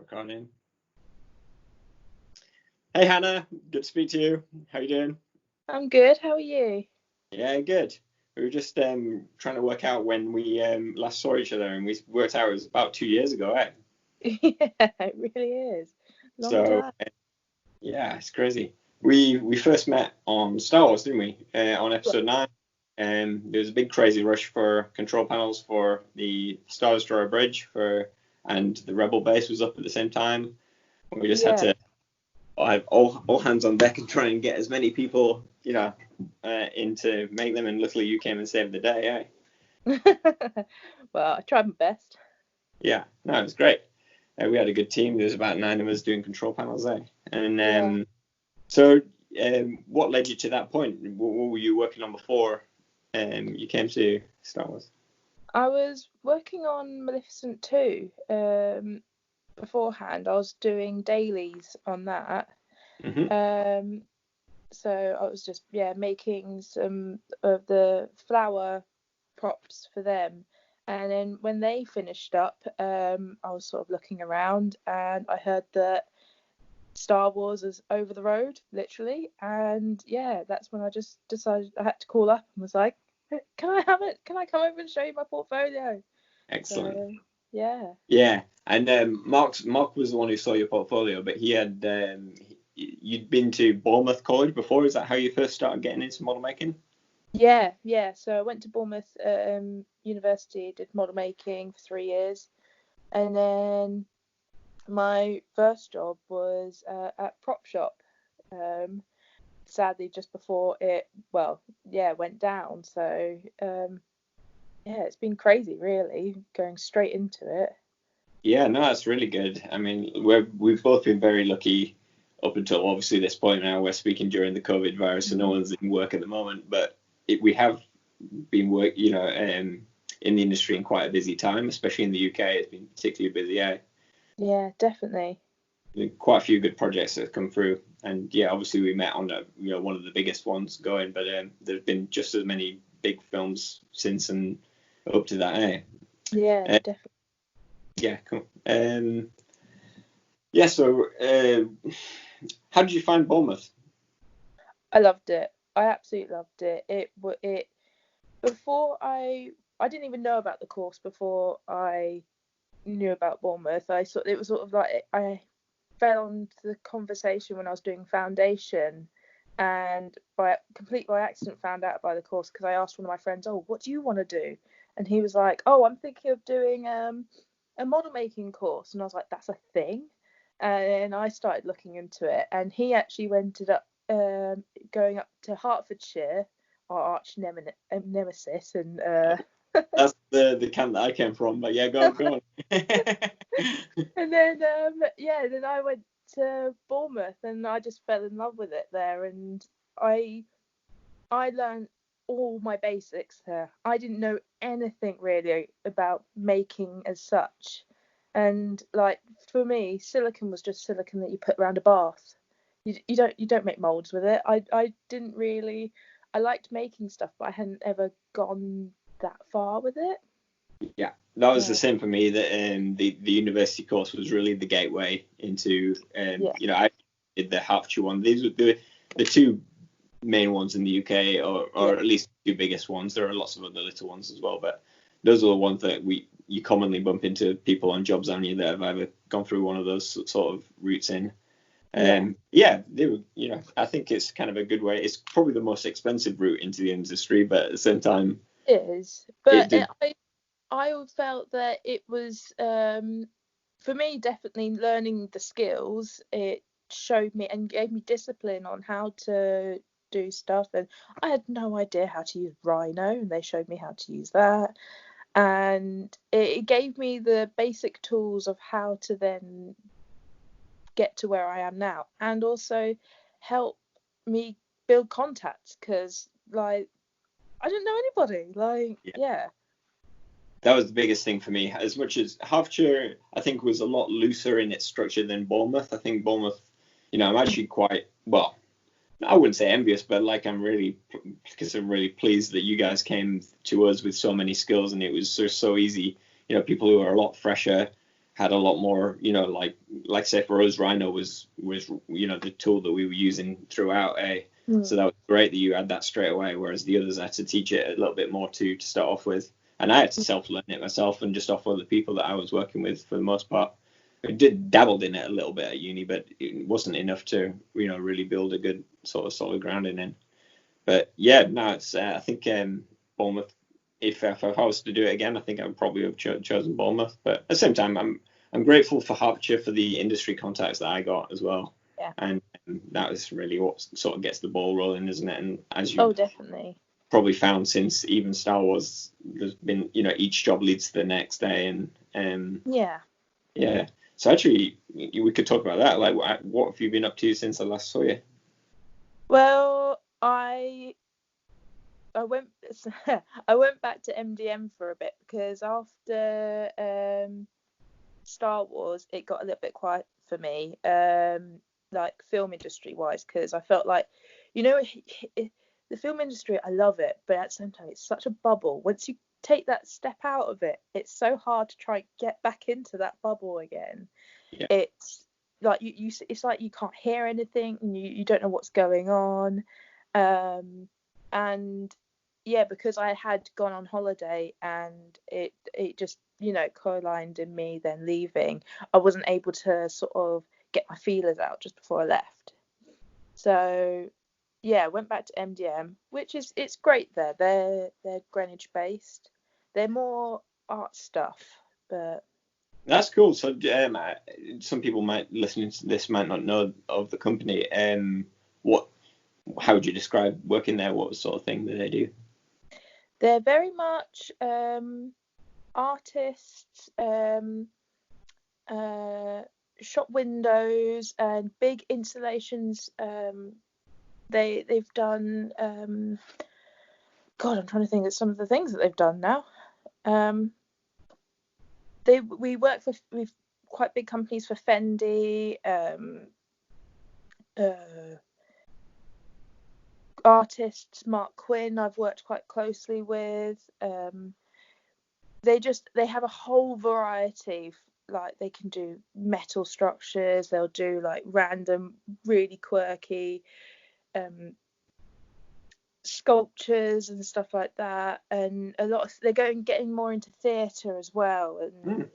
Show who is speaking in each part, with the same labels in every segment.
Speaker 1: Recording. Hey Hannah, good to speak to you. How you doing?
Speaker 2: I'm good. How are you?
Speaker 1: Yeah, good. We were just trying to work out when we last saw each other, and we worked out it was about 2 years ago, eh?
Speaker 2: Yeah, it really is. Long
Speaker 1: So
Speaker 2: time.
Speaker 1: yeah, it's crazy. We first met on Star Wars, didn't we? On episode 9. There was a big crazy rush for control panels for the Star Destroyer bridge and the Rebel base was up at the same time. We just had to have all hands on deck and try and get as many people, in to make them. And luckily you came and saved the day,
Speaker 2: eh? Well, I tried my best.
Speaker 1: Yeah, no, it was great. We had a good team. There was about 9 of us doing control panels there. And so what led you to that point? What were you working on before you came to Star Wars?
Speaker 2: I was working on Maleficent 2 beforehand. I was doing dailies on that.
Speaker 1: Mm-hmm.
Speaker 2: So I was just making some of the flower props for them. And then when they finished up, I was sort of looking around and I heard that Star Wars is over the road, literally. And that's when I just decided I had to call up and was like, can I have it? Can I come over and show you my portfolio?
Speaker 1: Excellent.
Speaker 2: So, yeah.
Speaker 1: Yeah, and Mark was the one who saw your portfolio, but he had you'd been to Bournemouth College before. Is that how you first started getting into model making?
Speaker 2: Yeah. So I went to Bournemouth University, did model making for 3 years, and then my first job was at Propshop. Sadly, just before it went down. So it's been crazy, really, going straight into it.
Speaker 1: Yeah, no, that's really good. I mean, we've both been very lucky up until obviously this point. Now we're speaking during the COVID virus, so no one's in work at the moment. But we have been in the industry in quite a busy time, especially in the UK. It's been particularly busy.
Speaker 2: Yeah, definitely.
Speaker 1: Quite a few good projects that have come through, and obviously we met on one of the biggest ones going. But there's been just as many big films since and up to that.
Speaker 2: Yeah, definitely.
Speaker 1: Yeah, cool. So how did you find Bournemouth?
Speaker 2: I loved it. I absolutely loved it. It before I didn't even know about the course before I knew about Bournemouth. I thought it was sort of like I fell onto the conversation when I was doing foundation, and by accident found out about the course because I asked one of my friends, "Oh, what do you want to do?" And he was like, "Oh, I'm thinking of doing a model making course." And I was like, "That's a thing?" And I started looking into it, and he actually ended up going up to Hertfordshire, our arch nemesis, and
Speaker 1: that's the camp that I came from. But yeah, go on.
Speaker 2: And then then I went to Bournemouth, and I just fell in love with it there, and I learned all my basics there. I didn't know anything really about making as such, and like for me, silicon was just silicon that you put around a bath. You don't make molds with it. I didn't really. I liked making stuff, but I hadn't ever gone that far with it.
Speaker 1: Yeah, that was the same for me. That the university course was really the gateway into I did the Hertfordshire one. These were the two main ones in the UK, or at least the two biggest ones. There are lots of other little ones as well, but those are the ones that you commonly bump into people on jobs on you that have either gone through one of those sort of routes in. They were, I think it's kind of a good way. It's probably the most expensive route into the industry, but at the same time,
Speaker 2: it is. But I felt that it was, for me, definitely learning the skills. It showed me and gave me discipline on how to do stuff. And I had no idea how to use Rhino, and they showed me how to use that. And it gave me the basic tools of how to then get to where I am now, and also help me build contacts, because like I didn't know anybody.
Speaker 1: That was the biggest thing for me. As much as Hertfordshire, I think, was a lot looser in its structure than Bournemouth. I think Bournemouth, I'm actually quite, well, I wouldn't say envious, but I'm really pleased that you guys came to us with so many skills, and it was so easy. People who are a lot fresher had a lot more, like say for us, Rhino was the tool that we were using throughout. So that was great that you had that straight away, whereas the others had to teach it a little bit more to start off with. And I had to self-learn it myself and just off other people that I was working with for the most part. I dabbled in it a little bit at uni, but it wasn't enough to, really build a good sort of solid grounding in. But yeah, no, it's I think Bournemouth. If I was to do it again, I think I would probably have chosen Bournemouth. But at the same time, I'm grateful for Hertfordshire for the industry contacts that I got as well.
Speaker 2: Yeah.
Speaker 1: And that is really what sort of gets the ball rolling, isn't it? And as you
Speaker 2: definitely
Speaker 1: probably found since even Star Wars, there's been, each job leads to the next day, and yeah. So actually, we could talk about that. Like, what have you been up to since I last saw you?
Speaker 2: Well, I went back to MDM for a bit because after Star Wars, it got a little bit quiet for me, like film industry wise, because I felt like, the film industry, I love it, but at the same time, it's such a bubble. Once you take that step out of it, it's so hard to try and get back into that bubble again.
Speaker 1: Yeah.
Speaker 2: It's like it's like you can't hear anything and you don't know what's going on, and yeah, because I had gone on holiday and it just co-aligned in me then leaving, I wasn't able to sort of get my feelers out just before I left. So yeah, went back to MDM, which it's great there. They're Greenwich based. They're more art stuff, but
Speaker 1: that's cool. So some people listening to this might not know of the company. How would you describe working there? What sort of thing do they do?
Speaker 2: They're very much artists, shop windows and big installations. They've done God, I'm trying to think of some of the things that they've done now. We work with quite big companies for Fendi, artists Mark Quinn I've worked quite closely with. They have a whole variety. Like they can do metal structures, they'll do like random really quirky sculptures and stuff like that, and they're getting more into theatre as well. And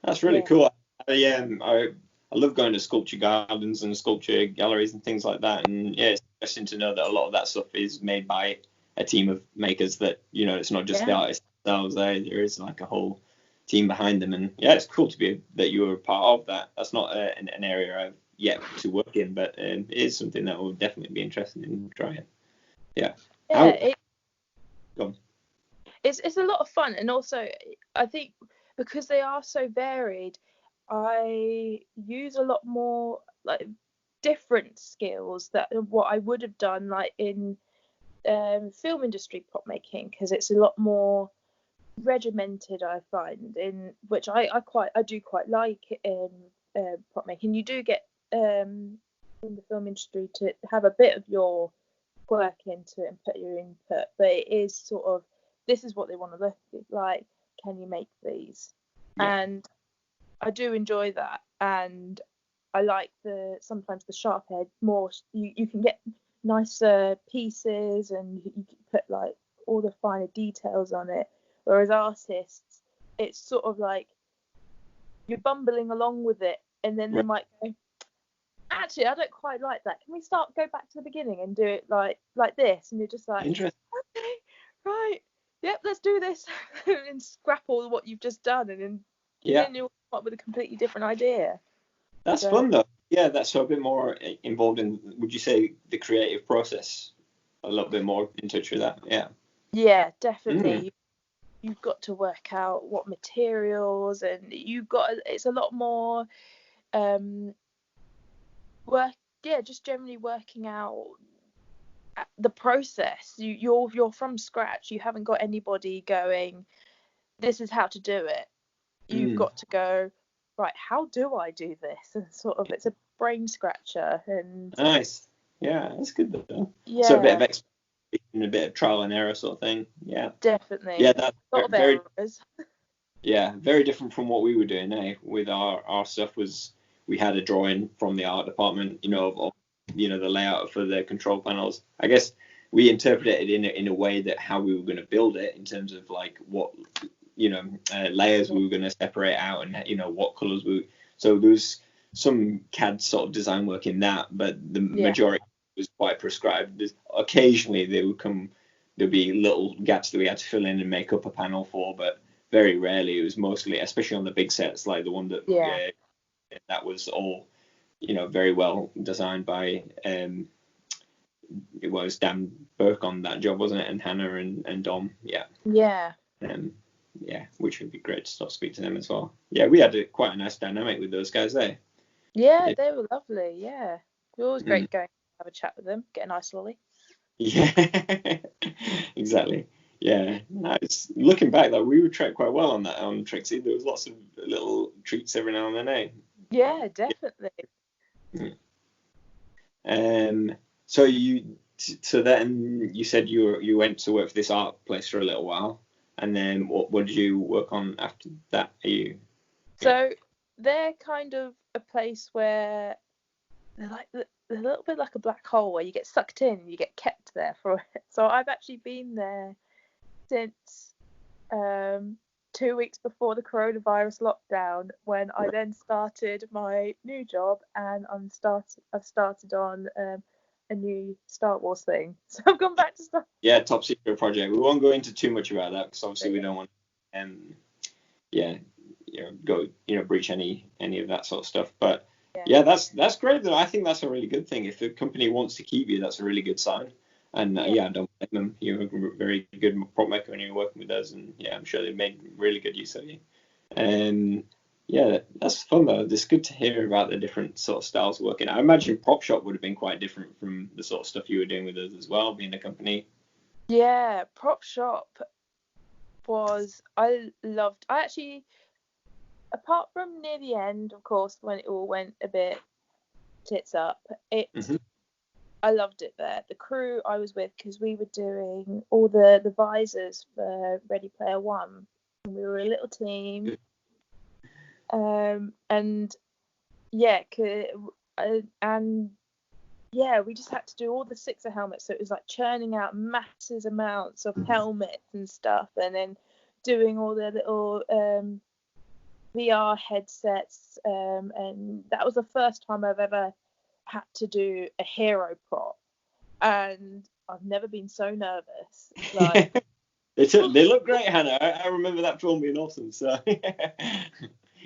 Speaker 1: that's really cool. I love going to sculpture gardens and sculpture galleries and things like that, and yeah, it's interesting to know that a lot of that stuff is made by a team of makers, that it's not just the artists themselves. There is like a whole team behind them, and yeah, it's cool that you were a part of that. That's not an area I've yet to work in, but it is something that will definitely be interested in trying. Yeah.
Speaker 2: It's a lot of fun, and also I think because they are so varied, I use a lot more like different skills that what I would have done like in film industry prop making, because it's a lot more regimented, I find, in which I do quite like in prop making. You do get in the film industry to have a bit of your work into it and put your input, but it is sort of, this is what they want to look like, can you make these? And I do enjoy that, and I like sometimes the sharp edge more. You can get nicer pieces and you can put like all the finer details on it, whereas artists, it's sort of like you're bumbling along with it, and then they might go, actually, I don't quite like that. Can we go back to the beginning and do it like this? And you're just like, okay, right, yep, let's do this, and scrap all what you've just done, and then you'll come up with a completely different idea.
Speaker 1: That's fun though. Yeah, that's a bit more involved in, would you say, the creative process? A little bit more in touch with that. Yeah.
Speaker 2: Yeah, definitely. You've got to work out what materials, and it's a lot more just generally working out the process. You're from scratch. You haven't got anybody going, this is how to do it. You've got to go, right, how do I do this? And sort of, it's a brain scratcher. And
Speaker 1: nice. Yeah, that's good though.
Speaker 2: Yeah.
Speaker 1: So a bit of experience and a bit of trial and error sort of thing. Yeah.
Speaker 2: Definitely.
Speaker 1: Yeah, that's
Speaker 2: a lot of errors.
Speaker 1: Yeah, very different from what we were doing. With our stuff was we had a drawing from the art department, of the layout for the control panels. I guess we interpreted it in a way that how we were going to build it in terms of like what layers we were going to separate out, and what colors we. So there was some CAD sort of design work in that, but the majority was quite prescribed. Occasionally there'd be little gaps that we had to fill in and make up a panel for, but very rarely. It was mostly, especially on the big sets like the one that that was all very well designed by it was Dan Burke on that job, wasn't it? And Hannah and Dom. Which would be great to sort of speak to them as well. We had quite a nice dynamic with those guys there.
Speaker 2: They were lovely. It was always great going to have a chat with them, get a nice lolly.
Speaker 1: Exactly. Nice. Looking back, though, we would track quite well on Trixie. There was lots of little treats every now and then,
Speaker 2: Yeah, definitely.
Speaker 1: So then you said you went to work for this art place for a little while, and then what did you work on after that?
Speaker 2: So they're kind of a place where they're a little bit like a black hole where you get sucked in, you get kept there for it. So I've actually been there since 2 weeks before the coronavirus lockdown, when I then started my new job, and I've started on a new Star Wars thing. So I've gone back to Star Wars.
Speaker 1: Yeah, top secret project. We won't go into too much about that because obviously we don't want go breach any of that sort of stuff. But that's great. Though I think that's a really good thing. If the company wants to keep you, that's a really good sign. And I don't blame them. You're a very good prop maker when you're working with us, and I'm sure they made really good use of you. That's fun though. It's good to hear about the different sort of styles of working. I imagine Propshop would have been quite different from the sort of stuff you were doing with us as well, being a company.
Speaker 2: Yeah, Propshop I actually, apart from near the end, of course, when it all went a bit tits up, I loved it there. The crew I was with, because we were doing all the visors for Ready Player One. We were a little team. We just had to do all the Sixer helmets. So it was like churning out massive amounts of helmets and stuff, and then doing all the little VR headsets. And that was the first time I've ever had to do a hero prop, and I've never been so nervous. Like
Speaker 1: they look great, Hannah. I remember that film being awesome. So,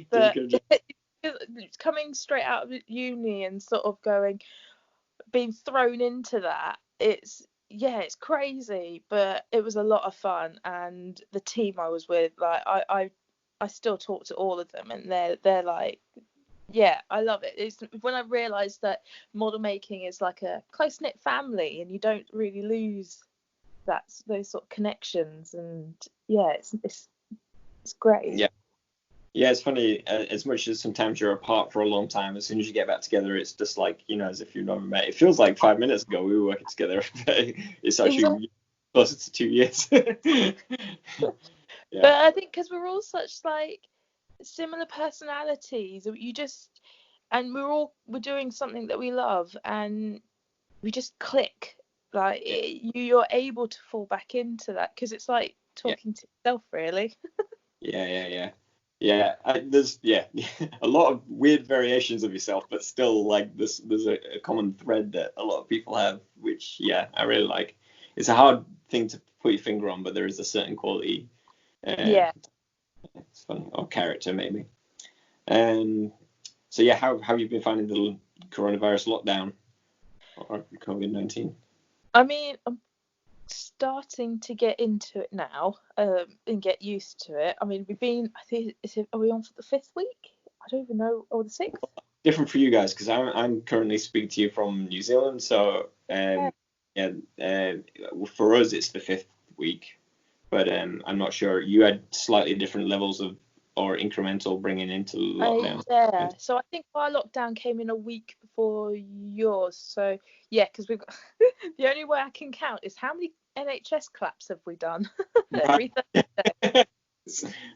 Speaker 2: but coming straight out of uni and sort of being thrown into that, it's crazy, but it was a lot of fun. And the team I was with, like I still talk to all of them, and they're like, I love it. It's when I realised that model making is like a close-knit family, and you don't really lose those sort of connections. And it's great.
Speaker 1: It's funny. As much as sometimes you're apart for a long time, as soon as you get back together, it's just like as if you've never met. It feels like 5 minutes ago we were working together. It's actually closer to 2 years.
Speaker 2: But I think because we're all such like similar personalities, we're doing something that we love, and we just click. Like you're able to fall back into that, because it's like talking to yourself, really.
Speaker 1: There's a lot of weird variations of yourself, but still like there's a common thread that a lot of people have, which I really like. It's a hard thing to put your finger on, but there is a certain quality. It's fun, or character maybe. So how have you been finding the coronavirus lockdown or COVID-19?
Speaker 2: I mean, I'm starting to get into it now, and get used to it. I mean, are we on for the 5th week? I don't even know, or the 6th.
Speaker 1: Different for you guys, because I'm currently speaking to you from New Zealand, so for us it's the 5th week, but I'm not sure. You had slightly different levels of or incremental bringing into lockdown.
Speaker 2: So I think our lockdown came in a week before yours. So because we've got the only way I can count is how many NHS claps have we done every Thursday.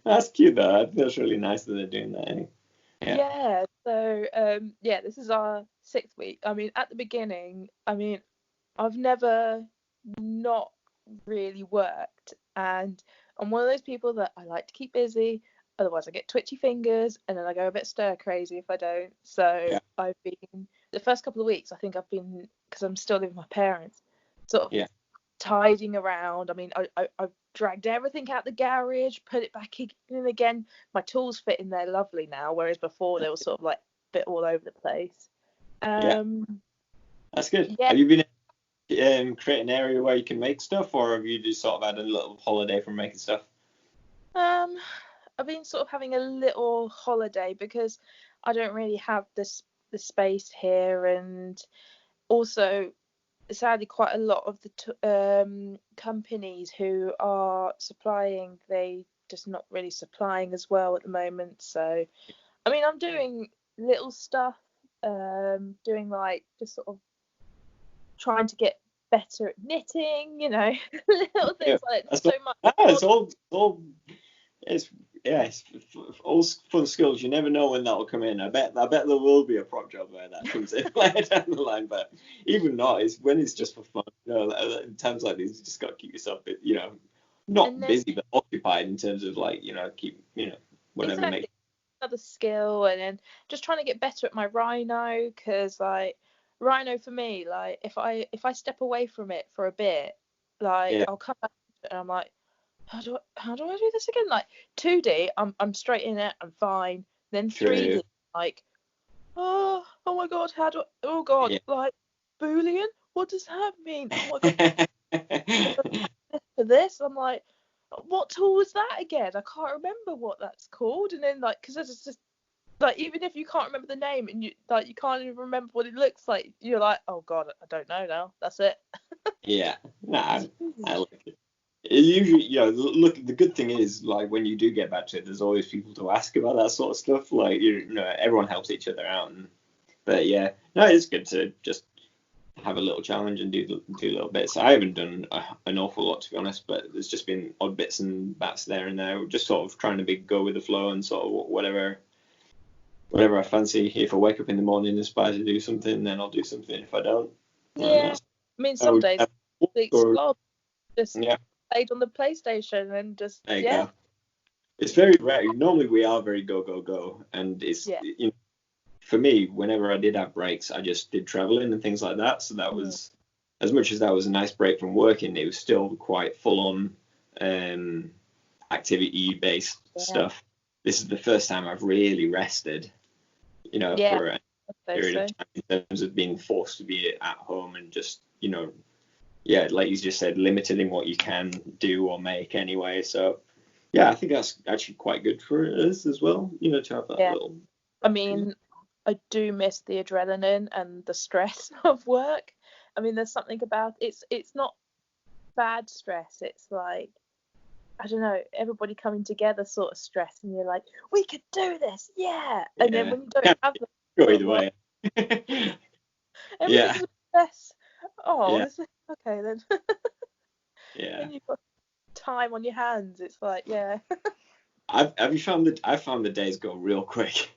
Speaker 1: That's cute though. That's really nice that they're doing that. Anyway.
Speaker 2: Yeah. So this is our 6th week. I mean, at the beginning, I've never not really worked, and I'm one of those people that I like to keep busy. Otherwise, I get twitchy fingers, and then I go a bit stir crazy if I don't. So I've been the first couple of weeks. I think I've been, because I'm still living with my parents, sort of tidying around. I mean, I've dragged everything out the garage, put it back in again. My tools fit in there lovely now, whereas before they were sort of like a bit all over the place.
Speaker 1: That's good.
Speaker 2: Yeah.
Speaker 1: Have you been create an area where you can make stuff, or have you just sort of had a little holiday from making stuff?
Speaker 2: I've been sort of having a little holiday because I don't really have the space here, and also sadly quite a lot of the companies who are supplying, they just not really supplying as well at the moment. So I mean, I'm doing little stuff, doing like just sort of trying to get better at knitting, little things like that. So much.
Speaker 1: It's all fun skills. You never know when that'll come in. I bet there will be a prop job where that comes in later down the line. But even not, it's when it's just for fun. In times like these, you just got to keep yourself, not busy but occupied in terms of like, keep, whatever.
Speaker 2: Exactly. Another skill, and then just trying to get better at my rhino, because like rhino for me, like if I step away from it for a bit, like I'll come back and I'm like, how do I do this again? Like 2D, I'm straight in it, I'm fine. Then 3D, like, oh my god, like Boolean, what does that mean? Oh my god. For this, I'm like, what tool was that again? I can't remember what that's called. And then like, because it's just like, even if you can't remember the name and you can't even remember what it looks like, you're like, oh god, I don't know now. That's it.
Speaker 1: I like it. Usually, look, the good thing is, like, when you do get back to it, there's always people to ask about that sort of stuff. Like, everyone helps each other out. But yeah, no, it's good to just have a little challenge and do little bits. I haven't done an awful lot, to be honest, but there's just been odd bits and bats there and there. We're just sort of trying to go with the flow and sort of whatever I fancy. If I wake up in the morning inspired to do something, then I'll do something. If I don't,
Speaker 2: I mean, some days just played on the PlayStation and just
Speaker 1: there you go. It's very rare. Normally we are very go, and it's for me, whenever I did have breaks, I just did traveling and things like that. So that was, as much as that was a nice break from working, it was still quite full on activity based stuff. This is the first time I've really rested, for a period of time, in terms of being forced to be at home and just, like you just said, limited in what you can do or make anyway. So I think that's actually quite good for us as well, to have that little.
Speaker 2: I mean, I do miss the adrenaline and the stress of work. I mean, there's something about it's not bad stress. It's like, I don't know, everybody coming together sort of stress, and you're like, we could do this, and then when you don't have the
Speaker 1: either way,
Speaker 2: everything's a stress. Okay then. And you've got time on your hands. It's like,
Speaker 1: Have you found that I found the days go real quick?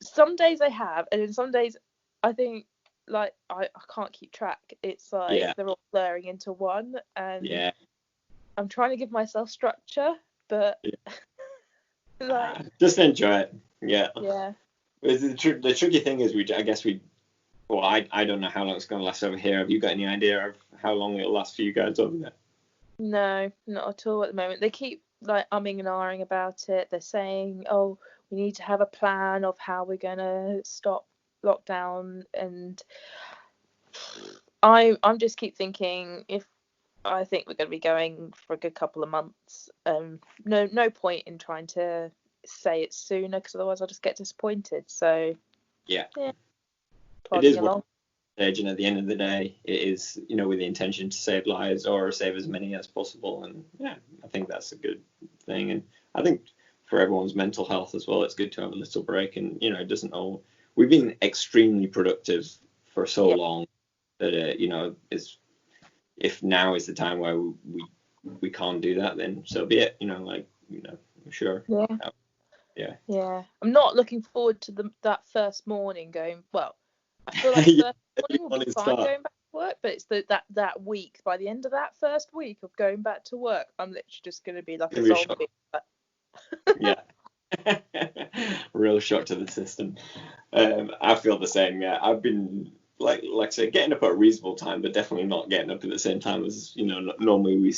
Speaker 2: Some days I have, and then some days I think, like, I can't keep track. It's like they're all blurring into one, and I'm trying to give myself structure, but like,
Speaker 1: just enjoy it.
Speaker 2: Yeah.
Speaker 1: The tricky thing is, I don't know how long it's going to last over here. Have you got any idea of how long it'll last for you guys over there?
Speaker 2: No, not at all at the moment. They keep like umming and ahhing about it. They're saying, oh, we need to have a plan of how we're going to stop lockdown, and I'm just keep thinking, if I think we're going to be going for a good couple of months, no point in trying to say it sooner, because otherwise I'll just get disappointed. So
Speaker 1: it is one stage, and at the end of the day, it is, with the intention to save lives or save as many as possible. And I think that's a good thing. And I think for everyone's mental health as well, it's good to have a little break. And it doesn't all. We've been extremely productive for so long that if now is the time where we can't do that, then so be it. Like, I'm sure.
Speaker 2: Yeah. I'm not looking forward to that first morning going. Well, I feel like the first morning will be fine going back to work, but it's that week. By the end of that first week of going back to work, I'm literally just going to be like a zombie.
Speaker 1: Yeah. Real shock to the system. I feel the same. Yeah, I've been like I say, getting up at a reasonable time, but definitely not getting up at the same time as normally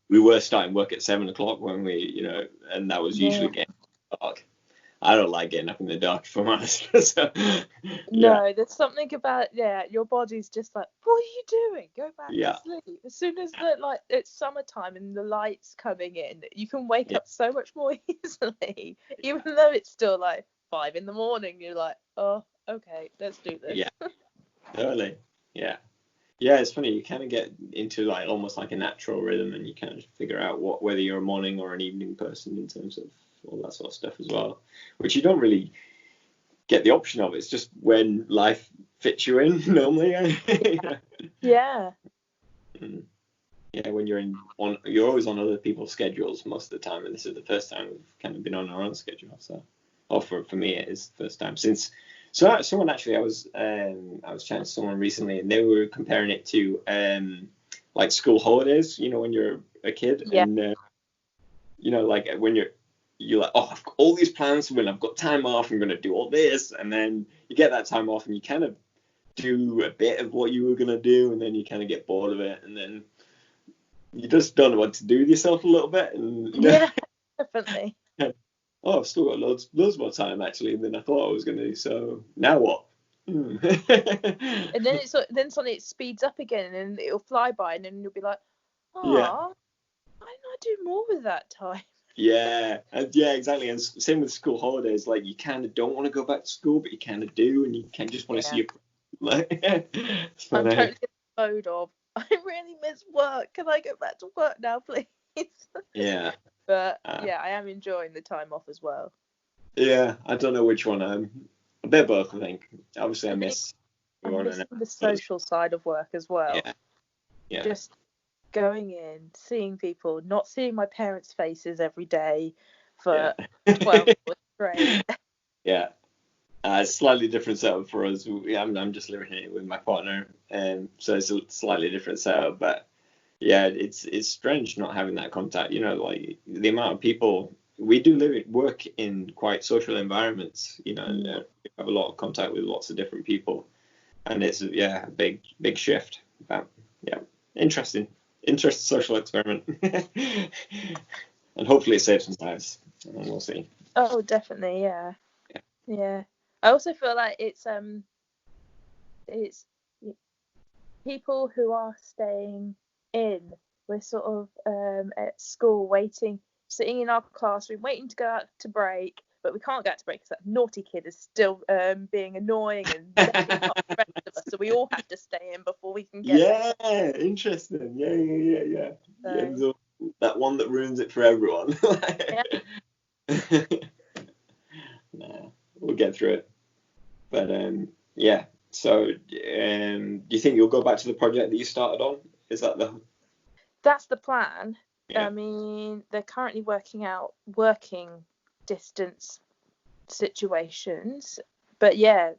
Speaker 1: we were starting work at 7 o'clock when we and that was usually getting dark. I don't like getting up in the dark, if I'm honest. So,
Speaker 2: no, there's something about your body's just like, what are you doing? Go back to sleep. As soon as it's summertime and the light's coming in, you can wake up so much more easily. Even though it's still like 5 a.m, you're like, oh, okay, let's do this.
Speaker 1: Yeah, totally. Yeah. Yeah, it's funny. You kind of get into like almost like a natural rhythm, and you kind of figure out whether you're a morning or an evening person in terms of all that sort of stuff as well, which you don't really get the option of. It's just when life fits you in normally.
Speaker 2: Yeah.
Speaker 1: Yeah, when you're always on other people's schedules most of the time, and this is the first time we've kind of been on our own schedule. So, or for me, it is the first time since. So someone actually, I was chatting to someone recently, and they were comparing it to like school holidays. When you're a kid, and like when you're like, oh, I've got all these plans when I've got time off, I'm going to do all this, and then you get that time off and you kind of do a bit of what you were going to do, and then you kind of get bored of it, and then you just don't know what to do with yourself a little bit. And
Speaker 2: definitely.
Speaker 1: Oh, I've still got loads more time actually than I thought I was going to do, so now what?
Speaker 2: And then suddenly it speeds up again, and it'll fly by, and then you'll be like, oh, why didn't I do more with that time?
Speaker 1: Yeah, exactly. And same with school holidays. Like, you kind of don't want to go back to school, but you kind of do, and you kind of just want to see your.
Speaker 2: I'm totally in the mode of, I really miss work. Can I go back to work now, please?
Speaker 1: Yeah.
Speaker 2: But I am enjoying the time off as well.
Speaker 1: Yeah, I don't know which one I'm. A bit both, I think. Obviously, I miss
Speaker 2: the social side of work as well.
Speaker 1: Yeah.
Speaker 2: Just going in, seeing people, not seeing my parents' faces every day for 12 hours straight.
Speaker 1: Yeah. Slightly different setup for us. I'm just living here with my partner, so it's a slightly different setup. But yeah, it's strange not having that contact. Like the amount of people we do work in quite social environments. We have a lot of contact with lots of different people, and it's a big shift. But interesting social experiment, and hopefully it saves some lives. And we'll see.
Speaker 2: Oh, definitely, yeah. I also feel like it's people who are staying in. We're sort of at school sitting in our classroom, waiting to go out to break, but we can't go out to break because that naughty kid is still being annoying and messing up the rest of us. So we all have to stay in before we can get
Speaker 1: there. Interesting. Yeah. So, that one that ruins it for everyone. Nah, we'll get through it. But So, do you think you'll go back to the project that you started on? Is that
Speaker 2: That's the plan.
Speaker 1: Yeah.
Speaker 2: I mean, they're currently working out working distance situations, but they're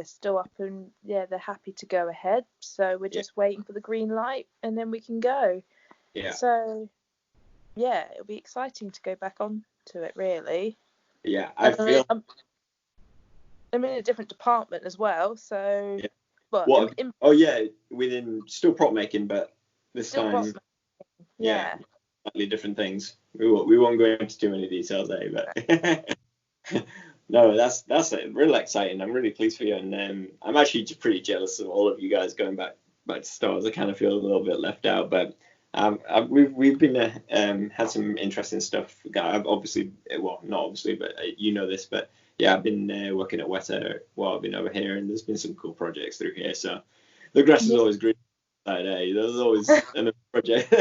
Speaker 2: still up and they're happy to go ahead. So we're just waiting for the green light, and then we can go.
Speaker 1: Yeah.
Speaker 2: So it'll be exciting to go back on to it, really.
Speaker 1: Yeah,
Speaker 2: I'm in a different department as well, so.
Speaker 1: Yeah. Within still prop making, but this time. Slightly different things. We won't go into too many details there, but no, that's it. Really exciting. I'm really pleased for you, and I'm actually pretty jealous of all of you guys going back to stores. I kind of feel a little bit left out, but we've been had some interesting stuff. I've obviously, well, not obviously, but this, but I've been working at Weta while I've been over here, and there's been some cool projects through here. So the grass is always green. There's always another project.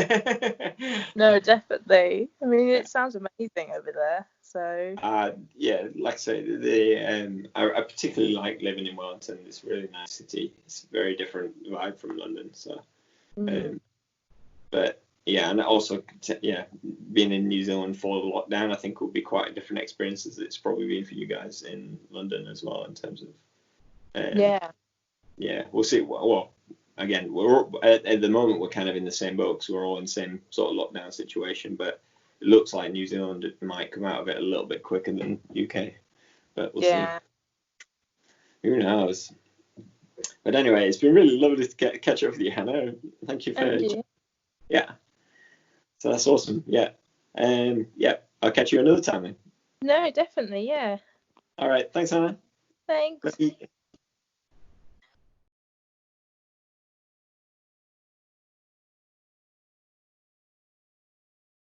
Speaker 2: No, definitely. I mean, it sounds amazing over there. So.
Speaker 1: Like I say, I particularly like living in Wellington. It's a really nice city. It's a very different vibe from London. So, but Yeah, and also, being in New Zealand for the lockdown, I think will be quite a different experience as it's probably been for you guys in London as well, in terms of. Yeah, we'll see. Well, again, we're at the moment we're kind of in the same boat because we're all in the same sort of lockdown situation, but it looks like New Zealand might come out of it a little bit quicker than UK, but we'll see. Who knows? But anyway, it's been really lovely to catch up with you, Hannah. Thank you for. Yeah. So that's awesome. Yeah. I'll catch you another time then.
Speaker 2: No, definitely. Yeah.
Speaker 1: All right. Thanks, Hannah.
Speaker 2: Thanks.
Speaker 1: Bye.